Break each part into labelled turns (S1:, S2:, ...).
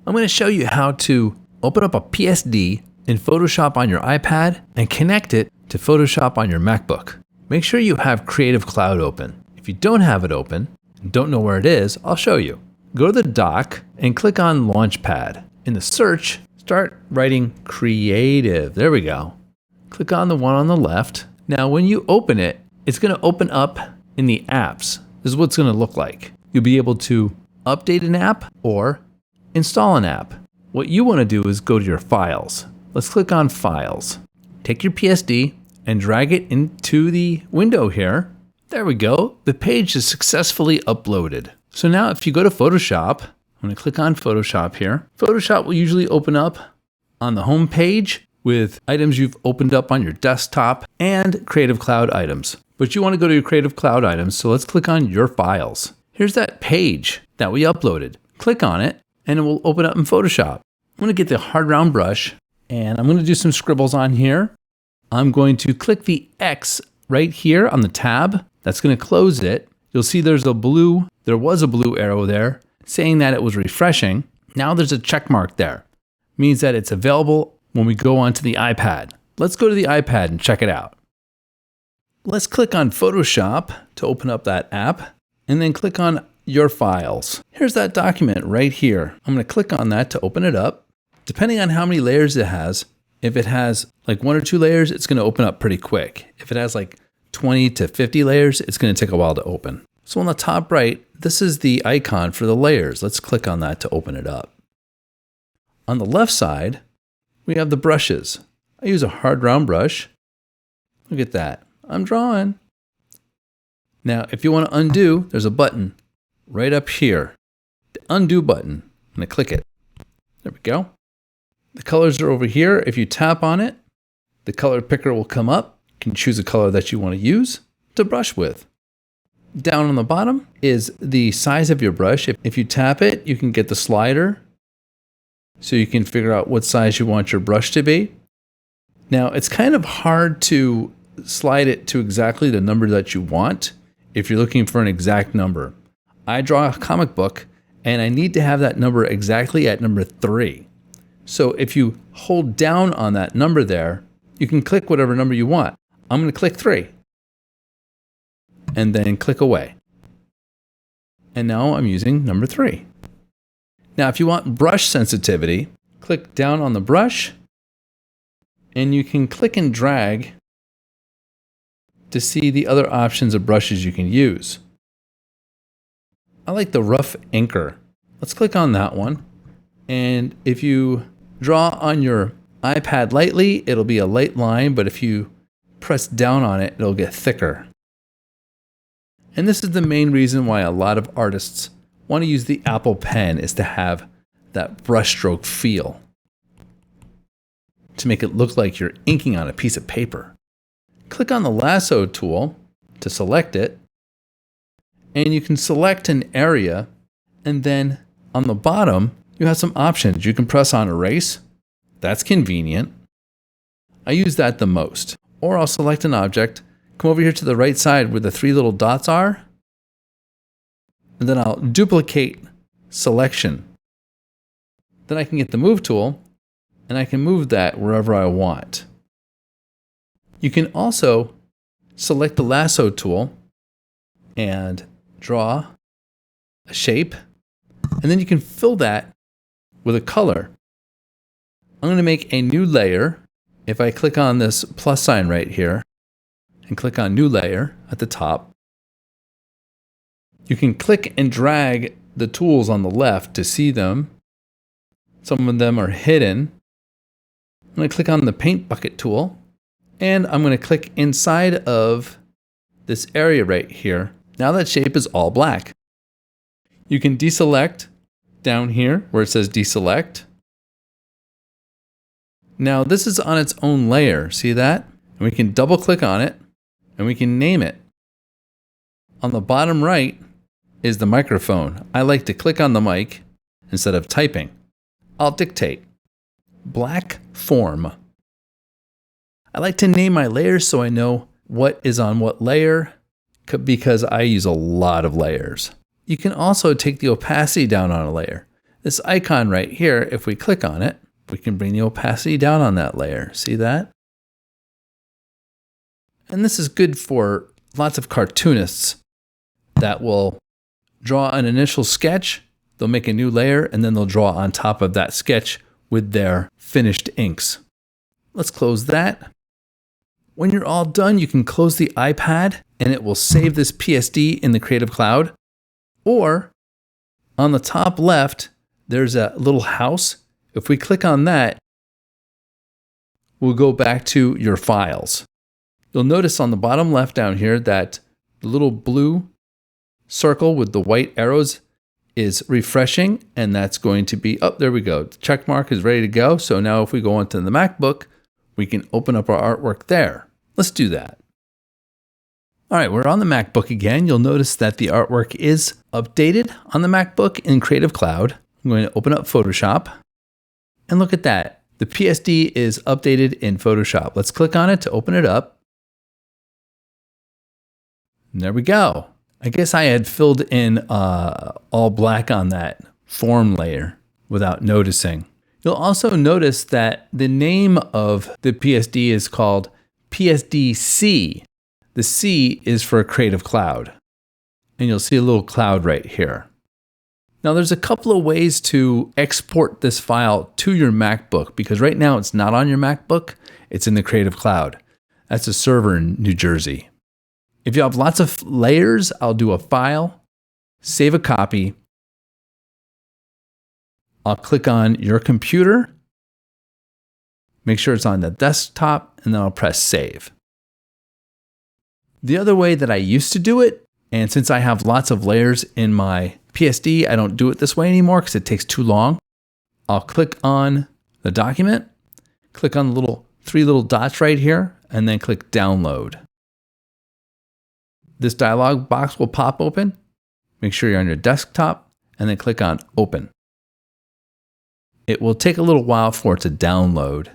S1: I'm going to show you how to open up a PSD in Photoshop on your iPad and connect it to Photoshop on your MacBook. Make sure you have Creative Cloud open. If you don't have it open and don't know where it is, I'll show you. Go to the dock and click on Launchpad. In the search, start writing Creative. There we go. Click on the one on the left. Now, when you open it, it's going to open up in the apps. This is what it's going to look like. You'll be able to update an app or install an app. What you want to do is go to your files. Let's click on Files. Take your PSD and drag it into the window here. There we go. The page is successfully uploaded. So now if you go to Photoshop, I'm going to click on Photoshop here. Photoshop will usually open up on the home page with items you've opened up on your desktop and Creative Cloud items. But you want to go to your Creative Cloud items, so let's click on Your Files. Here's that page that we uploaded. Click on it and it will open up in Photoshop. I'm going to get the hard round brush and I'm going to do some scribbles on here. I'm going to click the X right here on the tab. That's going to close it. You'll see there was a blue arrow there saying that it was refreshing. Now there's a check mark there. It means that it's available when we go onto the iPad. Let's go to the iPad and check it out. Let's click on Photoshop to open up that app and then click on Your Files. Here's that document right here. I'm going to click on that to open it up. Depending on how many layers it has, if it has like 1 or 2 layers, it's going to open up pretty quick. If it has like 20 to 50 layers, it's going to take a while to open. So on the top right, this is the icon for the layers. Let's click on that to open it up. On the left side, we have the brushes. I use a hard round brush. Look at that. I'm drawing. Now, if you want to undo, there's a button right up here. The undo button. I'm going to click it. There we go. The colors are over here. If you tap on it, the color picker will come up. You can choose a color that you want to use to brush with. Down on the bottom is the size of your brush. If you tap it, you can get the slider so you can figure out what size you want your brush to be. Now, it's kind of hard to slide it to exactly the number that you want if you're looking for an exact number. I draw a comic book and I need to have that number exactly at number 3. So if you hold down on that number there, you can click whatever number you want. I'm going to click 3 and then click away. And now I'm using number 3. Now, if you want brush sensitivity, click down on the brush and you can click and drag to see the other options of brushes you can use. I like the rough inker. Let's click on that one. And if you draw on your iPad lightly, it'll be a light line, but if you press down on it, it'll get thicker. And this is the main reason why a lot of artists want to use the Apple Pen, is to have that brushstroke feel, to make it look like you're inking on a piece of paper. Click on the lasso tool to select it, and you can select an area, and then on the bottom, you have some options. You can press on erase. That's convenient. I use that the most. Or I'll select an object, come over here to the right side where the 3 little dots are, and then I'll duplicate selection. Then I can get the move tool, and I can move that wherever I want. You can also select the lasso tool and draw a shape, and then you can fill that with a color. I'm going to make a new layer. If I click on this plus sign right here and click on new layer at the top, you can click and drag the tools on the left to see them. Some of them are hidden. I'm going to click on the paint bucket tool, and I'm going to click inside of this area right here. Now that shape is all black. You can deselect down here where it says deselect. Now this is on its own layer, see that? And we can double click on it and we can name it. On the bottom right is the microphone. I like to click on the mic instead of typing. I'll dictate. Black form. I like to name my layers so I know what is on what layer, because I use a lot of layers. You can also take the opacity down on a layer. This icon right here, if we click on it, we can bring the opacity down on that layer. See that? And this is good for lots of cartoonists that will draw an initial sketch, they'll make a new layer, and then they'll draw on top of that sketch with their finished inks. Let's close that. When you're all done, you can close the iPad and it will save this PSD in the Creative Cloud. Or on the top left, there's a little house. If we click on that, we'll go back to your files. You'll notice on the bottom left down here that the little blue circle with the white arrows is refreshing, and that's going to be, oh, there we go. The check mark is ready to go. So now if we go onto the MacBook, we can open up our artwork there. Let's do that. All right, we're on the MacBook again. You'll notice that the artwork is updated on the MacBook in Creative Cloud. I'm going to open up Photoshop and look at that. The PSD is updated in Photoshop. Let's click on it to open it up. And there we go. I guess I had filled in all black on that form layer without noticing. You'll also notice that the name of the PSD is called PSD-C. The C is for Creative Cloud. And you'll see a little cloud right here. Now there's a couple of ways to export this file to your MacBook, because right now it's not on your MacBook, it's in the Creative Cloud. That's a server in New Jersey. If you have lots of layers, I'll do a file, save a copy. I'll click on your computer, make sure it's on the desktop, and then I'll press save. The other way that I used to do it, and since I have lots of layers in my PSD, I don't do it this way anymore because it takes too long. I'll click on the document, click on the three little dots right here, and then click download. This dialog box will pop open. Make sure you're on your desktop and then click on open. It will take a little while for it to download.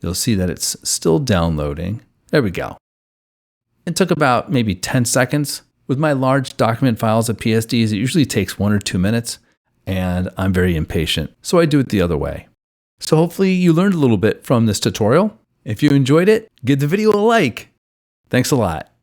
S1: You'll see that it's still downloading. There we go. It took about maybe 10 seconds. With my large document files of PSDs, it usually takes 1 or 2 minutes, and I'm very impatient, so I do it the other way. So hopefully you learned a little bit from this tutorial. If you enjoyed it, give the video a like. Thanks a lot.